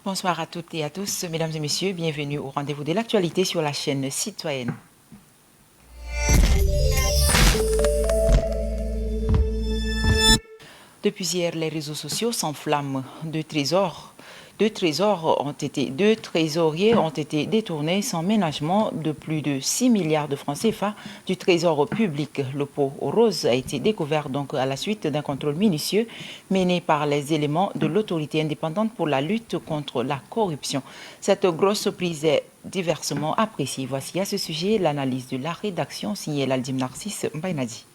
Bonsoir à toutes et à tous, mesdames et messieurs, bienvenue au rendez-vous de l'actualité sur la chaîne citoyenne. Depuis hier, les réseaux sociaux s'enflamment. Deux trésoriers ont été détournés sans ménagement de plus de 6 milliards de francs CFA du trésor public. Le pot rose a été découvert donc à la suite d'un contrôle minutieux mené par les éléments de l'autorité indépendante pour la lutte contre la corruption. Cette grosse prise est diversement appréciée. Voici à ce sujet l'analyse de la rédaction signée l'Aldim Narcisse Mbaynadi.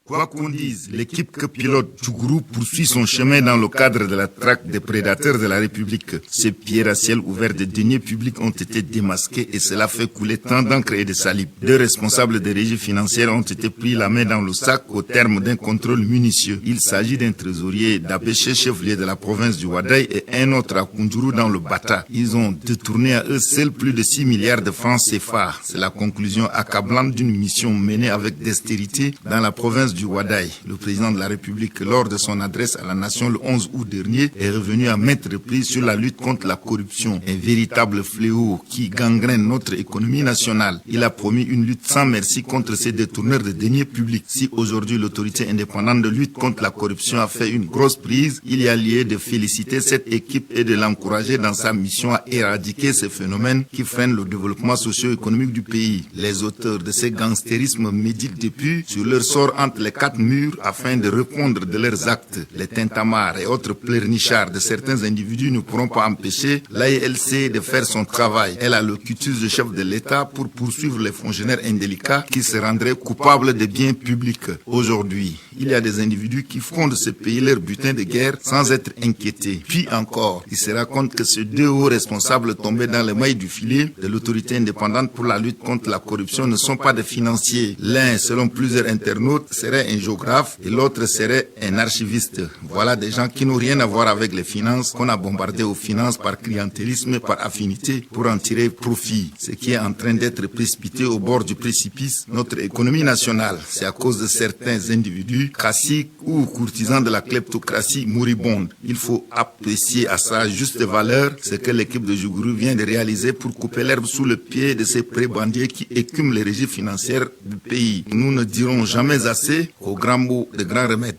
Quoi qu'on dise, l'équipe que pilote du groupe poursuit son chemin dans le cadre de la traque des prédateurs de la République. Ces pierres à ciel ouvert de deniers publics ont été démasqués et cela fait couler tant d'encre et de salive. Deux responsables des régies financières ont été pris la main dans le sac au terme d'un contrôle minutieux. Il s'agit d'un trésorier d'Abéché, chef-lieu de la province du Wadaï, et un autre à Kundjuru dans le Bata. Ils ont détourné à eux seuls plus de 6 milliards de francs CFA. C'est la conclusion accablante d'une mission menée avec dextérité dans la province du Wadaï. Le président de la République, lors de son adresse à la nation le 11 août dernier, est revenu à maintes reprises sur la lutte contre la corruption, un véritable fléau qui gangrène notre économie nationale. Il a promis une lutte sans merci contre ces détourneurs de deniers publics. Si aujourd'hui l'autorité indépendante de lutte contre la corruption a fait une grosse prise, il y a lieu de féliciter cette équipe et de l'encourager dans sa mission à éradiquer ces phénomènes qui freinent le développement socio-économique du pays. Les auteurs de ces gangstérismes méditent depuis sur leur sort entre les quatre murs afin de répondre de leurs actes. Les tintamarres et autres pleurnichards de certains individus ne pourront pas empêcher l'AELC de faire son travail. Elle a le cutus de chef de l'État pour poursuivre les fonctionnaires indélicats qui se rendraient coupables des biens publics. Aujourd'hui, il y a des individus qui font de ce pays leur butin de guerre sans être inquiétés. Puis encore, il se raconte que ces deux hauts responsables tombés dans les mailles du filet de l'autorité indépendante pour la lutte contre la corruption ne sont pas des financiers. L'un, selon plusieurs internautes, serait un géographe et l'autre serait un archiviste. Voilà des gens qui n'ont rien à voir avec les finances, qu'on a bombardé aux finances par clientélisme et par affinité pour en tirer profit. Ce qui est en train d'être précipité au bord du précipice, notre économie nationale. C'est à cause de certains individus, caciques ou courtisans de la kleptocratie moribonde. Il faut apprécier à sa juste valeur ce que l'équipe de Djougou vient de réaliser pour couper l'herbe sous le pied de ces prébandiers qui écument les régies financières du pays. Nous ne dirons jamais assez au grand mot de grand remède.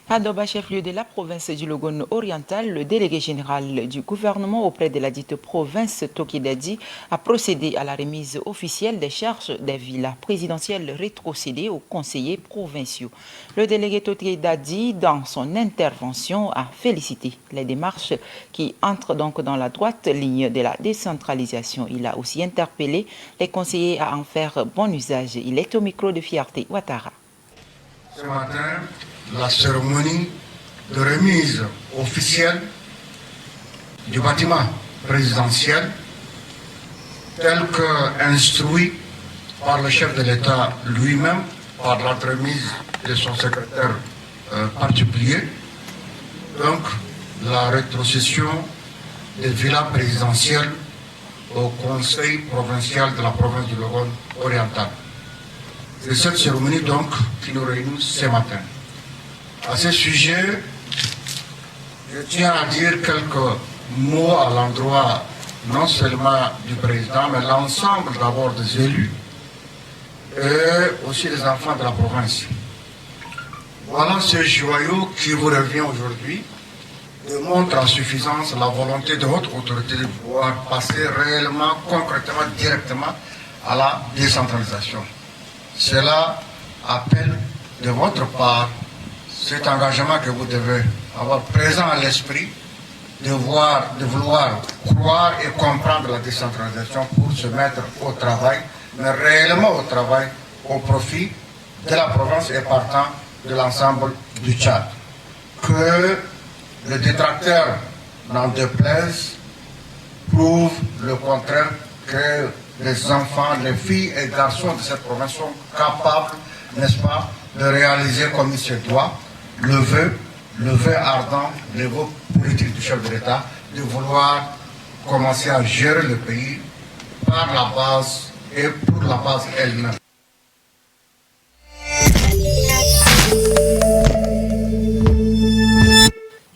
À Doba, chef-lieu de la province du Logone oriental, le délégué général du gouvernement auprès de la dite province Tokidadi a procédé à la remise officielle des charges des villas présidentielles rétrocédées aux conseillers provinciaux. Le délégué Tokidadi, dans son intervention, a félicité les démarches qui entrent donc dans la droite ligne de la décentralisation. Il a aussi interpellé les conseillers à en faire bon usage. Il est au micro de Fierté Ouattara. Ce matin, la cérémonie de remise officielle du bâtiment présidentiel tel que instruit par le chef de l'État lui-même, par l'entremise de son secrétaire particulier. Donc, la rétrocession des villas présidentielles au conseil provincial de la province du Logone oriental. C'est cette cérémonie donc qui nous réunit ce matin. À ce sujet, je tiens à dire quelques mots à l'endroit non seulement du président, mais l'ensemble d'abord des élus et aussi des enfants de la province. Voilà ce joyau qui vous revient aujourd'hui, démontre en suffisance la volonté de votre autorité de pouvoir passer réellement, concrètement, directement à la décentralisation. Cela appelle de votre part cet engagement que vous devez avoir présent à l'esprit, de vouloir croire et comprendre la décentralisation pour se mettre au travail, mais réellement au travail, au profit de la province et partant de l'ensemble du Tchad. Que le détracteur n'en déplaise, prouve le contraire que les enfants, les filles et garçons de cette province sont capables, n'est-ce pas, de réaliser comme il se doit le vœu ardent, le vœu politique du chef de l'État, de vouloir commencer à gérer le pays par la base et pour la base elle-même.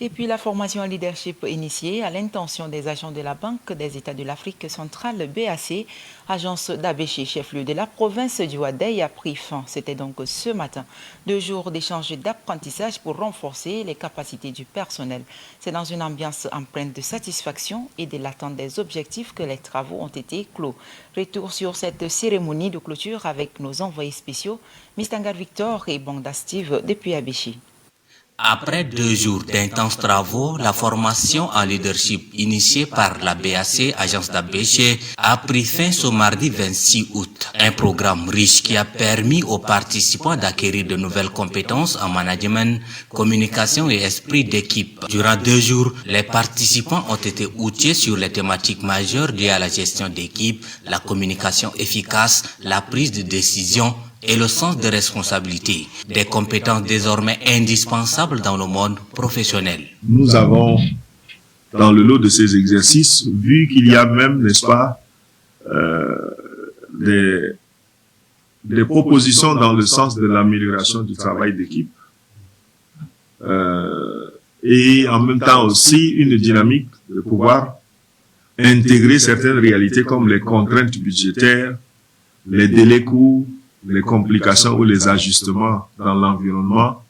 Et puis la formation en leadership initiée à l'intention des agents de la Banque des États de l'Afrique centrale BAC, agence d'Abéché, chef-lieu de la province du Ouaddaï, a pris fin. C'était donc ce matin. 2 jours d'échange d'apprentissage pour renforcer les capacités du personnel. C'est dans une ambiance empreinte de satisfaction et de l'attente des objectifs que les travaux ont été clos. Retour sur cette cérémonie de clôture avec nos envoyés spéciaux, Mistangar Victor et Banda Steve depuis Abéché. Après 2 jours d'intenses travaux, la formation en leadership initiée par la BAC, agence d'Abéché, a pris fin ce mardi 26 août. Un programme riche qui a permis aux participants d'acquérir de nouvelles compétences en management, communication et esprit d'équipe. Durant 2 jours, les participants ont été outillés sur les thématiques majeures liées à la gestion d'équipe, la communication efficace, la prise de décision, et le sens de responsabilité, des compétences désormais indispensables dans le monde professionnel. Nous avons, dans le lot de ces exercices, vu qu'il y a même, n'est-ce pas, des propositions dans le sens de l'amélioration du travail d'équipe, et en même temps aussi une dynamique de pouvoir intégrer certaines réalités comme les contraintes budgétaires, les délais courts, les complications ou les ajustements dans l'environnement.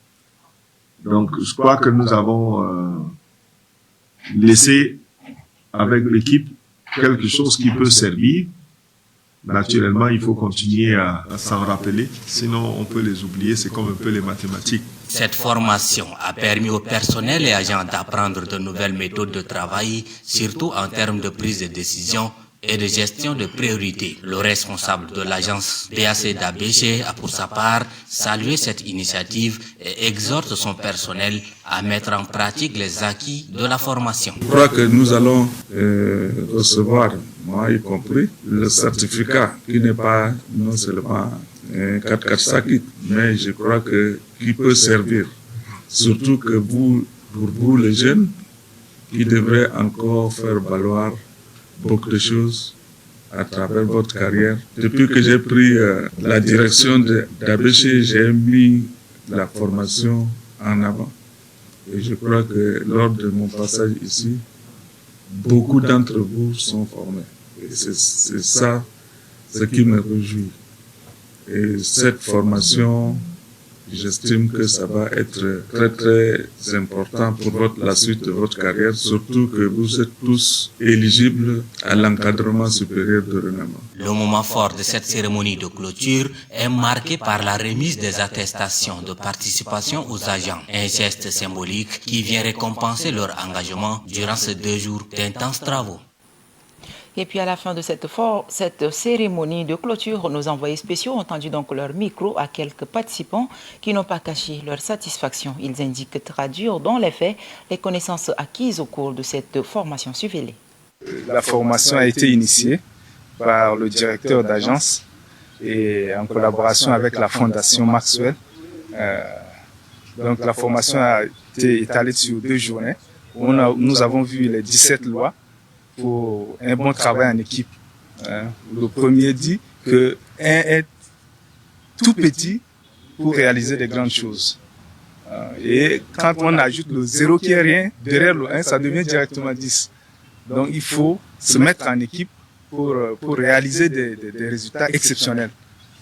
Donc, je crois que nous avons laissé avec l'équipe quelque chose qui peut servir. Naturellement, il faut continuer à s'en rappeler, sinon on peut les oublier, c'est comme un peu les mathématiques. Cette formation a permis au personnel et agents d'apprendre de nouvelles méthodes de travail, surtout en termes de prise de décision et de gestion de priorités. Le responsable de l'agence BAC d'Abéché a pour sa part salué cette initiative et exhorte son personnel à mettre en pratique les acquis de la formation. Je crois que nous allons recevoir, moi y compris, le certificat qui n'est pas non seulement un 4 Sakit, mais je crois que qui peut servir. Surtout que vous, pour vous les jeunes, qui devraient encore faire valoir beaucoup de choses à travers votre carrière. Depuis que j'ai pris la direction d'Abéché, j'ai mis la formation en avant. Et je crois que lors de mon passage ici, beaucoup d'entre vous sont formés. Et c'est ça ce qui me réjouit. Et cette formation, j'estime que ça va être très très important pour la suite de votre carrière, surtout que vous êtes tous éligibles à l'encadrement supérieur de renommement. Le moment fort de cette cérémonie de clôture est marqué par la remise des attestations de participation aux agents, un geste symbolique qui vient récompenser leur engagement durant ces 2 jours d'intenses travaux. Et puis à la fin de cette cérémonie de clôture, nos envoyés spéciaux ont tendu donc leur micro à quelques participants qui n'ont pas caché leur satisfaction. Ils indiquent traduire dans les faits les connaissances acquises au cours de cette formation. Suivez-les. La formation a été initiée par le directeur d'agence et en collaboration avec la Fondation Maxwell. Donc la formation a été étalée sur 2 journées où nous avons vu les 17 lois pour un bon travail en équipe. Le premier dit que 1 est tout petit pour réaliser des grandes choses. Et quand on ajoute le 0 qui est rien, derrière le 1, ça devient directement 10. Donc il faut se mettre en équipe pour réaliser des résultats exceptionnels.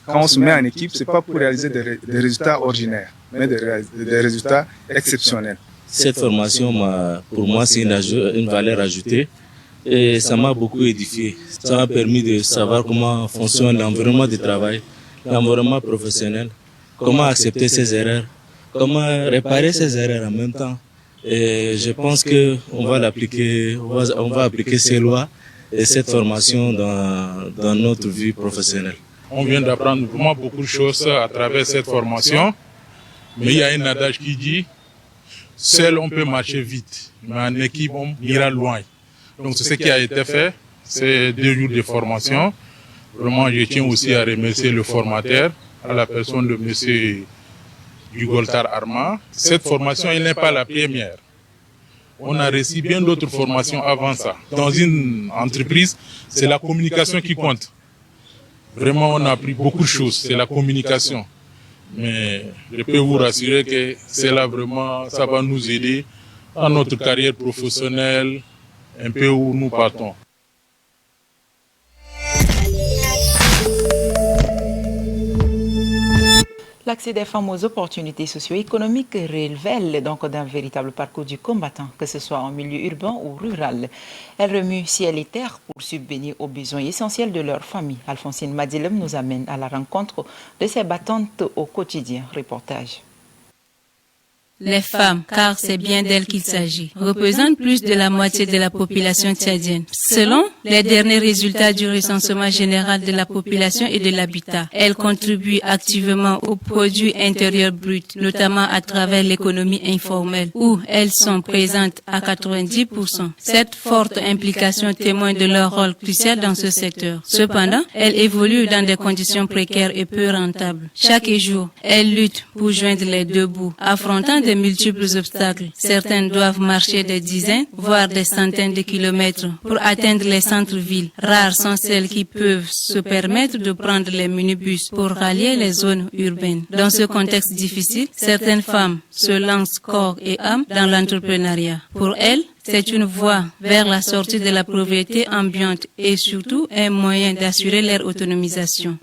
Quand on se met en équipe, ce n'est pas pour réaliser des résultats ordinaires, mais des résultats exceptionnels. Cette formation, pour moi, c'est une valeur ajoutée. Et ça m'a beaucoup édifié. Ça m'a permis de savoir comment fonctionne l'environnement de travail, l'environnement professionnel, comment accepter ses erreurs, comment réparer ses erreurs en même temps. Et je pense qu'on va appliquer ces lois et cette formation dans notre vie professionnelle. On vient d'apprendre vraiment beaucoup de choses à travers cette formation. Mais il y a un adage qui dit, seul on peut marcher vite, mais en équipe on ira loin. Donc c'est ce qui a été fait, ces 2 jours de formation. Vraiment, je tiens aussi à remercier le formateur, à la personne de M. Dugoltar Arma. Cette formation, elle n'est pas la première. On a reçu bien d'autres formations avant ça. Dans une entreprise, c'est la communication qui compte. Vraiment, on a appris beaucoup de choses, c'est la communication. Mais je peux vous rassurer que c'est là vraiment, ça va nous aider dans notre carrière professionnelle, un peu où nous partons. L'accès des femmes aux opportunités socio-économiques révèle donc d'un véritable parcours du combattant, que ce soit en milieu urbain ou rural. Elles remuent ciel et terre pour subvenir aux besoins essentiels de leur famille. Alphonsine Madilem nous amène à la rencontre de ces battantes au quotidien. Reportage. Les femmes, car c'est bien d'elles qu'il s'agit, représentent plus de la moitié de la population tchadienne. Selon les derniers résultats du recensement général de la population et de l'habitat, elles contribuent activement au produit intérieur brut, notamment à travers l'économie informelle, où elles sont présentes à 90%. Cette forte implication témoigne de leur rôle crucial dans ce secteur. Cependant, elles évoluent dans des conditions précaires et peu rentables. Chaque jour, elles luttent pour joindre les deux bouts, affrontant de multiples obstacles. Certaines doivent marcher des dizaines, voire des centaines de kilomètres pour atteindre les centres-villes. Rares sont celles qui peuvent se permettre de prendre les minibus pour rallier les zones urbaines. Dans ce contexte difficile, certaines femmes se lancent corps et âme dans l'entrepreneuriat. Pour elles, c'est une voie vers la sortie de la pauvreté ambiante et surtout un moyen d'assurer leur autonomisation.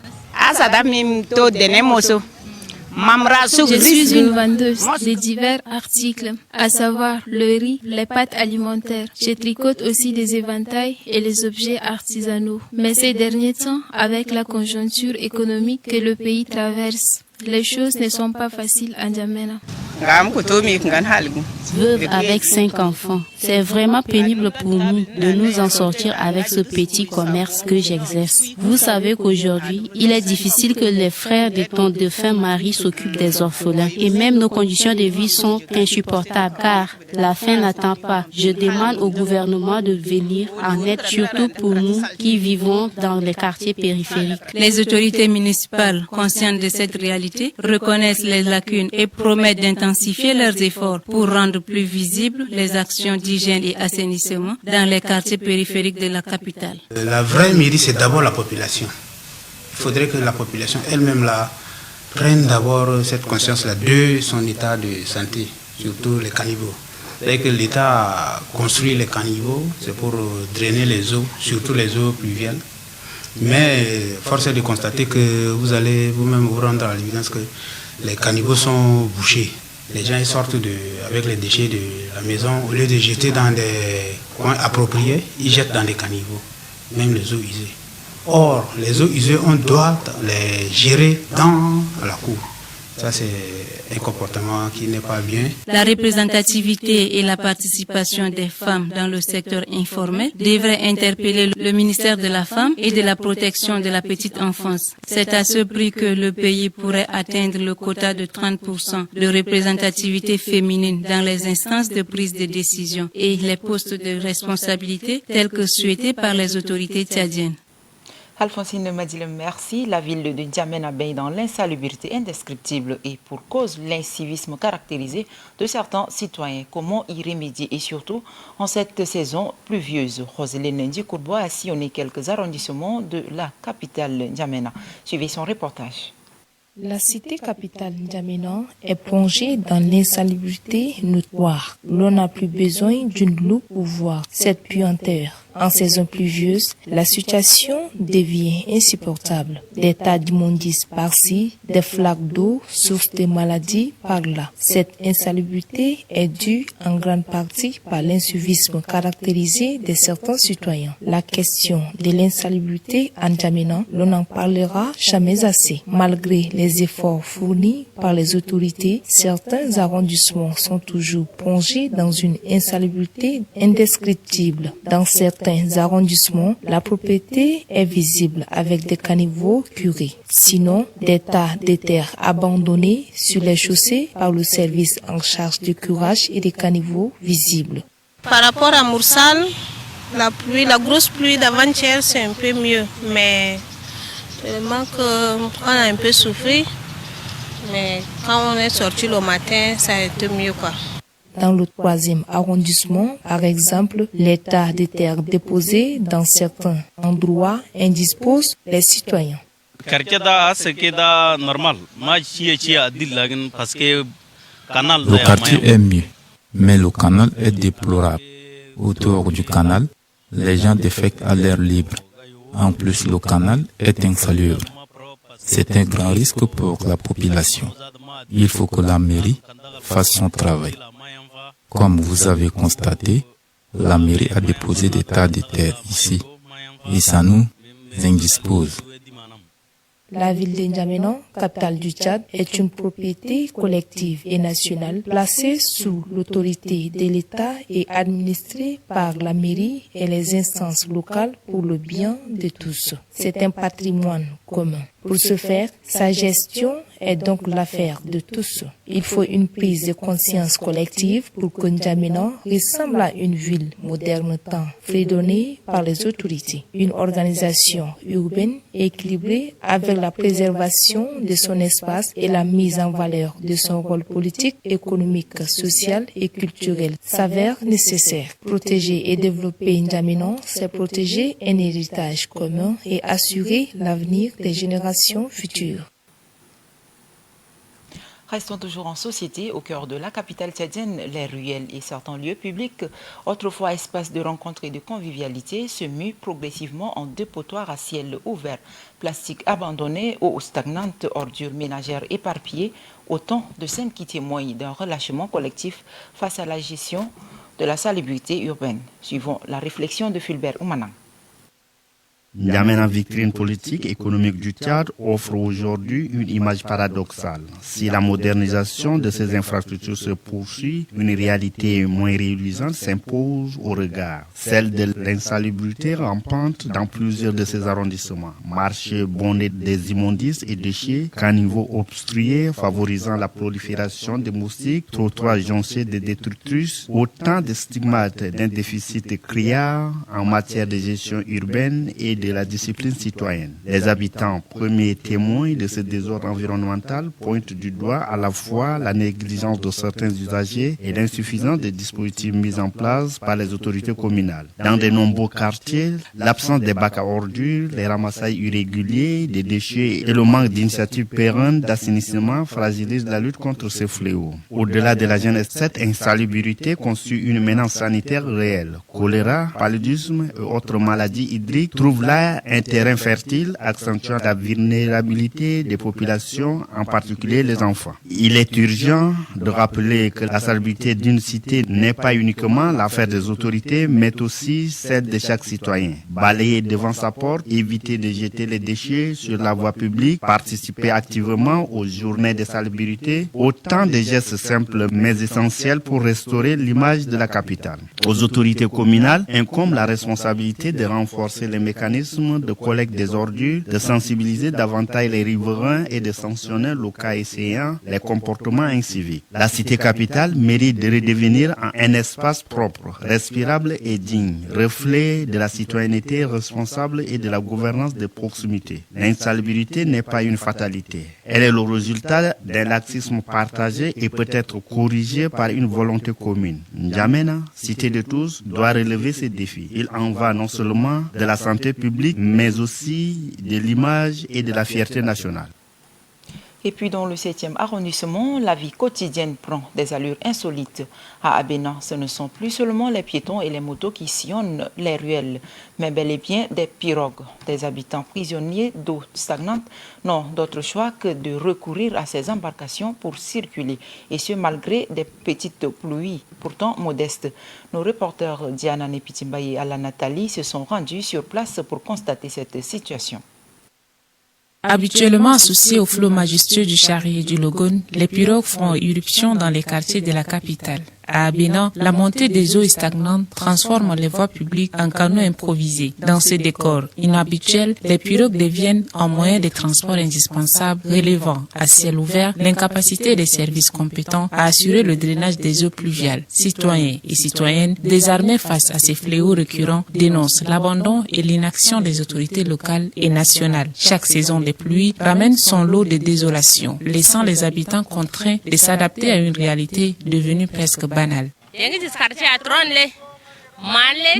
Je suis une vendeuse de divers articles, à savoir le riz, les pâtes alimentaires. Je tricote aussi des éventails et les objets artisanaux. Mais ces derniers temps, avec la conjoncture économique que le pays traverse, les choses ne sont pas faciles à N'Djamena. Veuve avec 5 enfants, c'est vraiment pénible pour nous de nous en sortir avec ce petit commerce que j'exerce. Vous savez qu'aujourd'hui, il est difficile que les frères de ton défunt mari s'occupent des orphelins. Et même nos conditions de vie sont insupportables car la faim n'attend pas. Je demande au gouvernement de venir en aide, surtout pour nous qui vivons dans les quartiers périphériques. Les autorités municipales, conscientes de cette réalité, reconnaissent les lacunes et promettent d'intensifier leurs efforts pour rendre plus visibles les actions d'hygiène et assainissement dans les quartiers périphériques de la capitale. La vraie mairie, c'est d'abord la population. Il faudrait que la population elle-même prenne d'abord cette conscience-là de son état de santé, surtout les caniveaux. C'est que l'État a construit les caniveaux, c'est pour drainer les eaux, surtout les eaux pluviales. Mais force est de constater que vous allez vous-même vous rendre à l'évidence que les caniveaux sont bouchés. Les gens ils sortent avec les déchets de la maison, au lieu de jeter dans des coins appropriés, ils jettent dans des caniveaux, même les eaux usées. Or, les eaux usées, on doit les gérer dans la cour. Ça, c'est un comportement qui n'est pas bien. La représentativité et la participation des femmes dans le secteur informel devraient interpeller le ministère de la Femme et de la Protection de la Petite Enfance. C'est à ce prix que le pays pourrait atteindre le quota de 30% de représentativité féminine dans les instances de prise de décision et les postes de responsabilité tels que souhaités par les autorités tchadiennes. Alphonsine Madilem, merci. La ville de N'Djamena baigne dans l'insalubrité indescriptible et pour cause l'incivisme caractérisé de certains citoyens. Comment y remédier et surtout en cette saison pluvieuse? Roselyne Ndikourbois a sillonné quelques arrondissements de la capitale N'Djamena. Suivez son reportage. La cité capitale N'Djamena est plongée dans l'insalubrité notoire. L'on n'a plus besoin d'une loupe pour voir cette puanteur. En saison pluvieuse, la situation devient insupportable. Des tas d'immondices par-ci, des flaques d'eau, source de maladies par-là. Cette insalubrité est due en grande partie par l'incivisme caractérisé de certains citoyens. La question de l'insalubrité en N'Djamena, l'on n'en parlera jamais assez. Malgré les efforts fournis par les autorités, certains arrondissements sont toujours plongés dans une insalubrité indescriptible. Dans certains arrondissements, la propriété est visible avec des caniveaux curés. Sinon, des tas de terre abandonnés sur les chaussées par le service en charge du curage et des caniveaux visibles. Par rapport à Moursal, la grosse pluie d'avant-hier, c'est un peu mieux. Mais tellement qu'on a un peu souffert. Mais quand on est sorti le matin, ça a été mieux, quoi. Dans le 3e arrondissement, par exemple, les tas de terre déposés dans certains endroits indisposent les citoyens. Le quartier est mieux, Mais le canal est déplorable. Autour du canal, les gens défèquent à l'air libre. En plus, le canal est insalubre. C'est un grand risque pour la population. Il faut que la mairie fasse son travail. Comme vous avez constaté, la mairie a déposé des tas de terre ici. Et ça nous indispose. La ville de N'Djamena, capitale du Tchad, est une propriété collective et nationale placée sous l'autorité de l'État et administrée par la mairie et les instances locales pour le bien de tous. C'est un patrimoine commun. Pour ce faire, sa gestion est donc l'affaire de tous. Il faut une prise de conscience collective pour que N'Djamena ressemble à une ville moderne tant fredonnée par les autorités. Une organisation urbaine équilibrée avec la préservation de son espace et la mise en valeur de son rôle politique, économique, social et culturel s'avère nécessaire. Protéger et développer N'Djamena, c'est protéger un héritage commun et assurer l'avenir des générations futures. Restons toujours en société, au cœur de la capitale tchadienne, les ruelles et certains lieux publics, autrefois espaces de rencontre et de convivialité, se muent progressivement en dépotoirs à ciel ouvert. Plastique abandonné, eau stagnante, ordures ménagères éparpillées, autant de scènes qui témoignent d'un relâchement collectif face à la gestion de la salubrité urbaine. Suivons la réflexion de Fulbert Oumanang. N'Djamena, vitrine politique et économique du Tchad, offre aujourd'hui une image paradoxale. Si la modernisation de ces infrastructures se poursuit, une réalité moins réduisante s'impose au regard, celle de l'insalubrité rampante dans plusieurs de ces arrondissements. Marchés bondés des immondices et déchets, caniveaux obstrués favorisant la prolifération des moustiques, trottoirs jonchés de détritus, autant de stigmates d'un déficit criard en matière de gestion urbaine et de la discipline citoyenne. Les habitants, premiers témoins de ce désordre environnemental, pointent du doigt à la fois la négligence de certains usagers et l'insuffisance des dispositifs mis en place par les autorités communales. Dans de nombreux quartiers, l'absence des bacs à ordures, les ramassages irréguliers des déchets et le manque d'initiatives pérennes d'assainissement fragilisent la lutte contre ces fléaux. Au-delà de la jeunesse, cette insalubrité constitue une menace sanitaire réelle. Choléra, paludisme et autres maladies hydriques trouvent là un terrain fertile accentuant la vulnérabilité des populations, en particulier les enfants. Il est urgent de rappeler que la salubrité d'une cité n'est pas uniquement l'affaire des autorités, mais aussi celle de chaque citoyen. Balayer devant sa porte, éviter de jeter les déchets sur la voie publique, participer activement aux journées de salubrité, autant de gestes simples mais essentiels pour restaurer l'image de la capitale. Aux autorités communales incombe la responsabilité de renforcer les mécanismes de collecte des ordures, de sensibiliser davantage les riverains et de sanctionner, le cas échéant, les comportements inciviques. La cité capitale mérite de redevenir un espace propre, respirable et digne, reflet de la citoyenneté responsable et de la gouvernance de proximité. L'insalubrité n'est pas une fatalité. Elle est le résultat d'un laxisme partagé et peut être corrigé par une volonté commune. N'Djamena, cité de tous, doit relever ces défis. Il en va non seulement de la santé publique, mais aussi de l'image et de la fierté nationale. Et puis dans le 7e arrondissement, la vie quotidienne prend des allures insolites. À Abena, ce ne sont plus seulement les piétons et les motos qui sillonnent les ruelles, mais bel et bien des pirogues. Des habitants prisonniers d'eau stagnante n'ont d'autre choix que de recourir à ces embarcations pour circuler, et ce malgré des petites pluies pourtant modestes. Nos reporters Diana Nepitimbaye et Ala Nathalie se sont rendus sur place pour constater cette situation. Habituellement associés au flot majestueux du Chari et du Logone, les pirogues font irruption dans les quartiers de la capitale. À Abena, la montée des eaux est stagnante transforme les voies publiques en canaux improvisés. Dans ce décor inhabituel, les pirogues deviennent un moyen de transport indispensable, relevant à ciel ouvert l'incapacité des services compétents à assurer le drainage des eaux pluviales. Citoyens et citoyennes, désarmés face à ces fléaux récurrents, dénoncent l'abandon et l'inaction des autorités locales et nationales. Chaque saison des pluies ramène son lot de désolation, laissant les habitants contraints de s'adapter à une réalité devenue presque banale.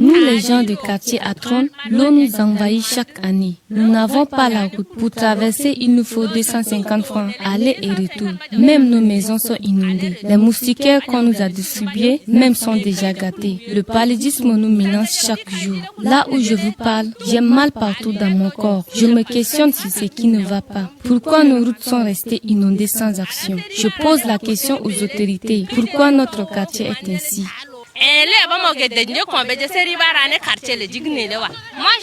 Nous, les gens du quartier Atron, l'eau nous envahit chaque année. Nous n'avons pas la route. Pour traverser, il nous faut 250 francs, aller et retour. Même nos maisons sont inondées. Les moustiquaires qu'on nous a distribués, même sont déjà gâtés. Le paludisme nous menace chaque jour. Là où je vous parle, j'ai mal partout dans mon corps. Je me questionne sur ce qui ne va pas. Pourquoi nos routes sont restées inondées sans action? Je pose la question aux autorités. Pourquoi notre quartier est ainsi? Moi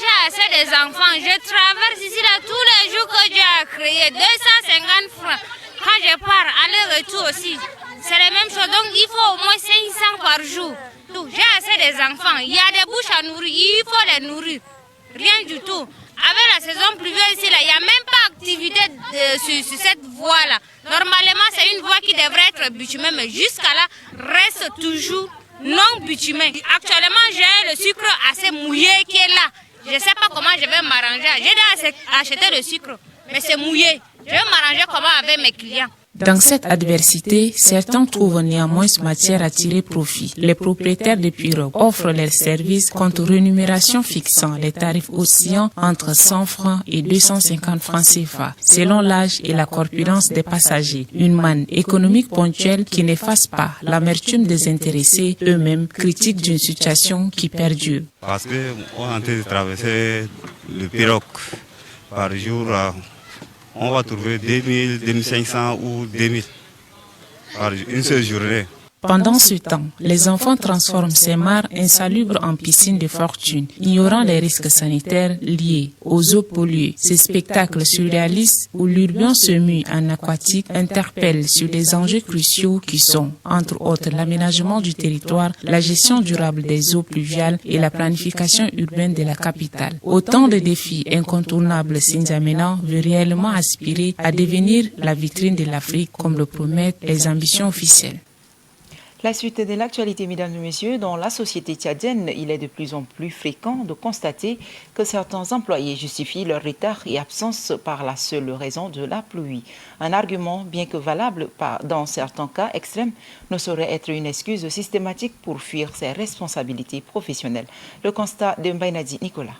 j'ai assez des enfants, je traverse ici là tous les jours que Dieu a créé, 250 francs. Quand je pars, aller-retour aussi, c'est la même chose, donc il faut au moins 500 par jour. J'ai assez des enfants, il y a des bouches à nourrir, il faut les nourrir, rien du tout. Avec la saison pluvieuse ici là, il n'y a même pas d'activité sur cette voie là. Normalement c'est une voie qui devrait être bitumée, mais jusqu'à là reste toujours non bitumé. Actuellement, j'ai le sucre assez mouillé qui est là. Je ne sais pas comment je vais m'arranger. J'ai déjà acheté le sucre, mais c'est mouillé. Je vais m'arranger comment avec mes clients. Dans cette adversité, certains trouvent néanmoins matière à tirer profit. Les propriétaires de pirogues offrent leurs services contre rémunération fixant les tarifs oscillant entre 100 francs et 250 francs CFA, selon l'âge et la corpulence des passagers. Une manne économique ponctuelle qui n'efface pas l'amertume des intéressés, eux-mêmes critiques d'une situation qui perdure. Parce qu'on est en train de traverser le pirogue par jour. On va trouver 2000, 2500 ou 2000 par une seule journée. Pendant ce temps, les enfants transforment ces mares insalubres en piscines de fortune, ignorant les risques sanitaires liés aux eaux polluées. Ces spectacles surréalistes où l'urbain se mue en aquatique interpellent sur des enjeux cruciaux qui sont, entre autres, l'aménagement du territoire, la gestion durable des eaux pluviales et la planification urbaine de la capitale. Autant de défis incontournables. N'Djamena veut réellement aspirer à devenir la vitrine de l'Afrique comme le promettent les ambitions officielles. La suite de l'actualité, mesdames et messieurs, dans la société tchadienne, il est de plus en plus fréquent de constater que certains employés justifient leur retard et absence par la seule raison de la pluie. Un argument, bien que valable dans certains cas extrêmes, ne saurait être une excuse systématique pour fuir ses responsabilités professionnelles. Le constat de Mbainadi Nicolas.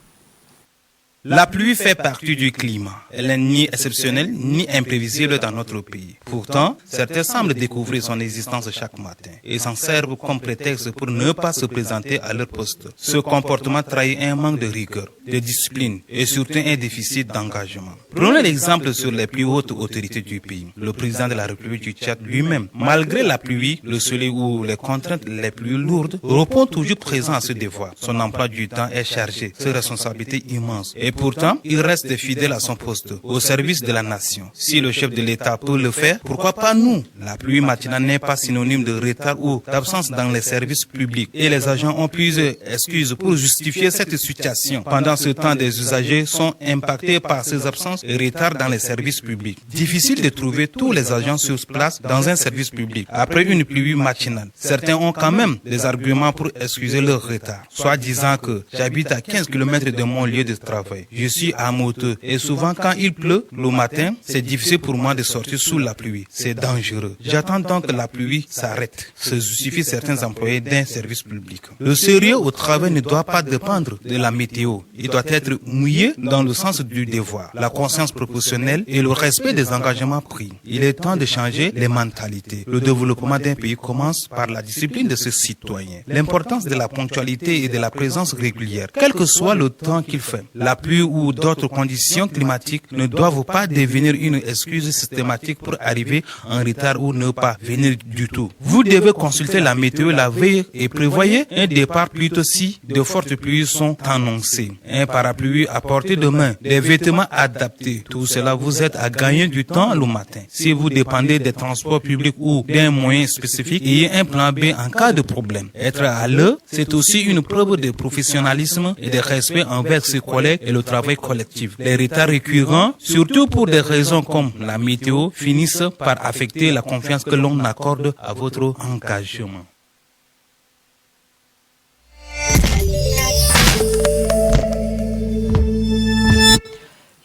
La pluie fait partie du climat. Elle n'est ni exceptionnelle ni imprévisible dans notre pays. Pourtant, certains semblent découvrir son existence chaque matin et s'en servent comme prétexte pour ne pas se présenter à leur poste. Ce comportement trahit un manque de rigueur, de discipline et surtout un déficit d'engagement. Prenons l'exemple sur les plus hautes autorités du pays. Le président de la République du Tchad lui-même, malgré la pluie, le soleil ou les contraintes les plus lourdes, répond toujours présent à ce devoir. Son emploi du temps est chargé, ses responsabilités immenses. Et pourtant, il reste fidèle à son poste, au service de la nation. Si le chef de l'État peut le faire, pourquoi pas nous? La pluie matinale n'est pas synonyme de retard ou d'absence dans les services publics. Et les agents ont plusieurs excuses pour justifier cette situation. Pendant ce temps, des usagers sont impactés par ces absences et retards dans les services publics. Difficile de trouver tous les agents sur place dans un service public. Après une pluie matinale, certains ont quand même des arguments pour excuser leur retard. Soit disant que j'habite à 15 km de mon lieu de travail. Je suis à moto et souvent quand il pleut le matin, c'est difficile pour moi de sortir sous la pluie. C'est dangereux. J'attends donc que la pluie s'arrête. Se justifie certains employés d'un service public. Le sérieux au travail ne doit pas dépendre de la météo. Il doit être mouillé dans le sens du devoir, la conscience proportionnelle et le respect des engagements pris. Il est temps de changer les mentalités. Le développement d'un pays commence par la discipline de ses citoyens. L'importance de la ponctualité et de la présence régulière, quel que soit le temps qu'il fait. La pluie ou d'autres conditions climatiques ne doivent pas devenir une excuse systématique pour arriver en retard ou ne pas venir du tout. Vous devez consulter la météo la veille et prévoyez un départ plutôt si de fortes pluies sont annoncées. Un parapluie à portée de main, des vêtements adaptés. Tout cela vous aide à gagner du temps le matin. Si vous dépendez des transports publics ou d'un moyen spécifique, ayez un plan B en cas de problème. Être à l'heure, c'est aussi une preuve de professionnalisme et de respect envers ses collègues et le travail collectif. Les retards récurrents, surtout pour des raisons comme la météo, finissent par affecter la confiance que l'on accorde à votre engagement.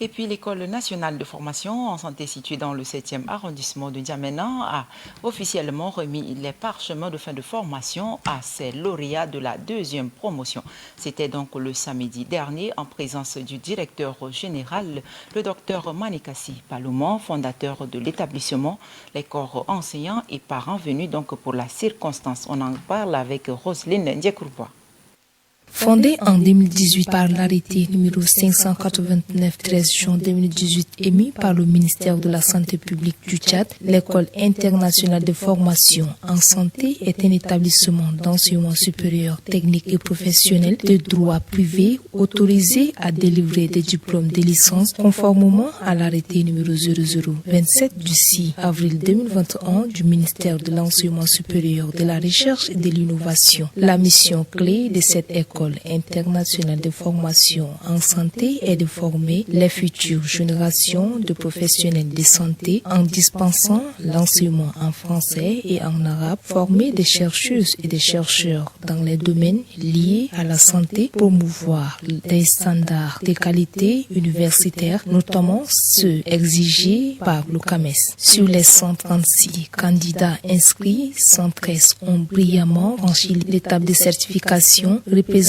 Et puis l'École nationale de formation en santé située dans le 7e arrondissement de N'Djamena a officiellement remis les parchemins de fin de formation à ses lauréats de la 2e promotion. C'était donc le samedi dernier en présence du directeur général, le docteur Manikassi Palouman, fondateur de l'établissement, les corps enseignants et parents venus donc pour la circonstance. On en parle avec Roselyne Ndiakourbois. Fondée en 2018 par l'arrêté numéro 589-13 juin 2018 émis par le ministère de la Santé publique du Tchad, l'École internationale de formation en santé est un établissement d'enseignement supérieur technique et professionnel de droit privé autorisé à délivrer des diplômes de licence conformément à l'arrêté numéro 0027 du 6 avril 2021 du ministère de l'Enseignement supérieur, de la Recherche et de l'Innovation. La mission clé de cette école internationale de formation en santé est de former les futures générations de professionnels de santé en dispensant l'enseignement en français et en arabe, former des chercheuses et des chercheurs dans les domaines liés à la santé, promouvoir des standards de qualité universitaire, notamment ceux exigés par le CAMES. Sur les 136 candidats inscrits, 113 ont brillamment franchi l'étape de certification, représentant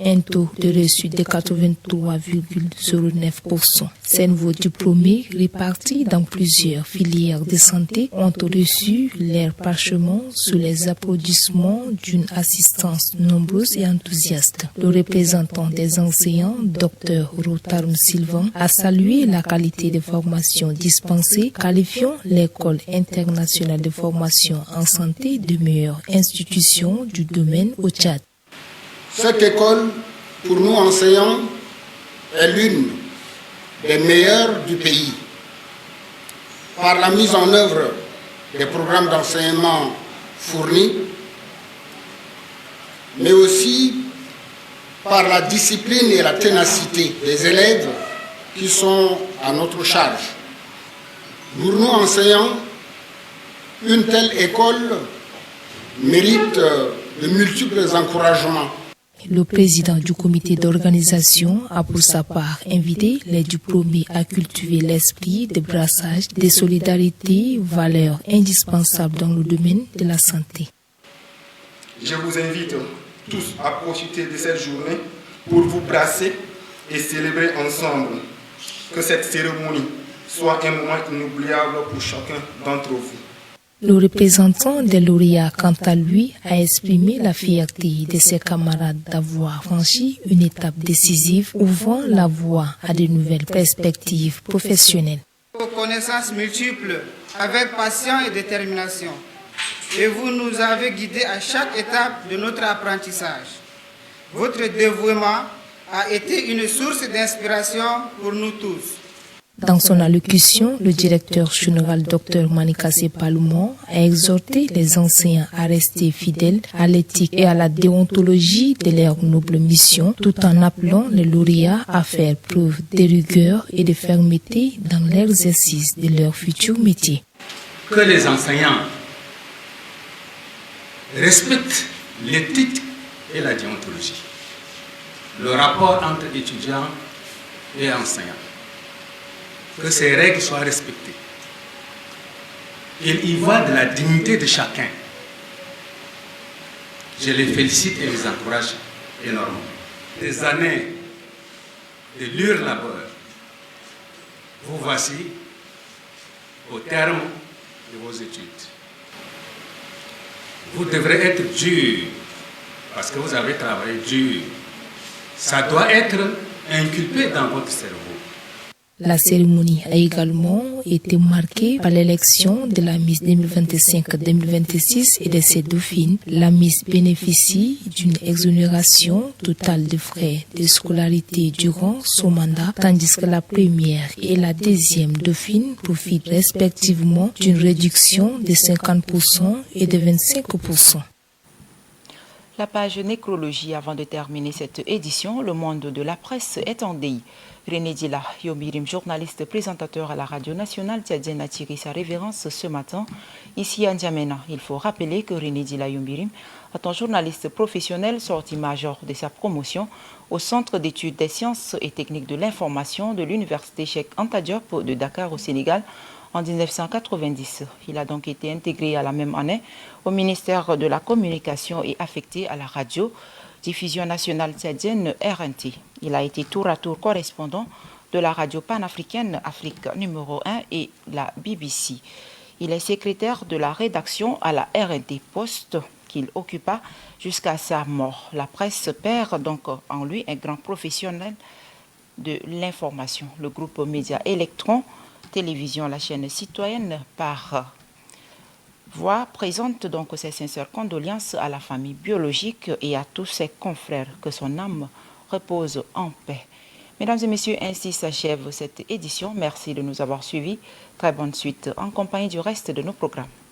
un taux de reçu de 83,09%. Ces nouveaux diplômés répartis dans plusieurs filières de santé ont reçu leur parchemin sous les applaudissements d'une assistance nombreuse et enthousiaste. Le représentant des enseignants, Dr Rotarm Sylvain, a salué la qualité de formation dispensée, qualifiant l'École internationale de formation en santé de meilleure institution du domaine au Tchad. Cette école, pour nous enseignants, est l'une des meilleures du pays. Par la mise en œuvre des programmes d'enseignement fournis, mais aussi par la discipline et la ténacité des élèves qui sont à notre charge. Pour nous enseignants, une telle école mérite de multiples encouragements. Le président du comité d'organisation a pour sa part invité les diplômés à cultiver l'esprit de brassage, de solidarité, valeurs indispensables dans le domaine de la santé. Je vous invite tous à profiter de cette journée pour vous brasser et célébrer ensemble. Que cette cérémonie soit un moment inoubliable pour chacun d'entre vous. Le représentant des lauréats, quant à lui, a exprimé la fierté de ses camarades d'avoir franchi une étape décisive, ouvrant la voie à de nouvelles perspectives professionnelles. Vos connaissances multiples, avec passion et détermination, et vous nous avez guidés à chaque étape de notre apprentissage. Votre dévouement a été une source d'inspiration pour nous tous. Dans son allocution, le directeur général Dr Manikassi Palouman a exhorté les enseignants à rester fidèles à l'éthique et à la déontologie de leur noble mission, tout en appelant les lauréats à faire preuve de rigueur et de fermeté dans l'exercice de leur futur métier. Que les enseignants respectent l'éthique et la déontologie, le rapport entre étudiants et enseignants. Que ces règles soient respectées. Il y va de la dignité de chacun. Je les félicite et les encourage énormément. Des années de dur labeur, vous voici au terme de vos études. Vous devrez être dur parce que vous avez travaillé dur. Ça doit être inculpé dans votre cerveau. La cérémonie a également été marquée par l'élection de la Miss 2025-2026 et de ses dauphines. La Miss bénéficie d'une exonération totale de frais de scolarité durant son mandat, tandis que la première et la deuxième dauphine profitent respectivement d'une réduction de 50% et de 25%. La page nécrologie. Avant de terminer cette édition, le monde de la presse est en deuil. René Dila Yomirim, journaliste présentateur à la radio nationale tchadienne, a tiré sa révérence ce matin ici à N'Djamena. Il faut rappeler que René Dila Yomirim est un journaliste professionnel sorti major de sa promotion au Centre d'études des sciences et techniques de l'information de l'Université Cheikh Anta Diop de Dakar au Sénégal en 1990. Il a donc été intégré à la même année au ministère de la Communication et affecté à la radio diffusion nationale tchadienne RNT. Il a été tour à tour correspondant de la radio panafricaine Afrique numéro 1 et la BBC. Il est secrétaire de la rédaction à la RNT Post qu'il occupa jusqu'à sa mort. La presse perd donc en lui un grand professionnel de l'information. Le groupe Média Electron Télévision, la chaîne citoyenne par voix, présente donc ses sincères condoléances à la famille biologique et à tous ses confrères. Que son âme repose en paix. Mesdames et messieurs, ainsi s'achève cette édition. Merci de nous avoir suivis. Très bonne suite en compagnie du reste de nos programmes.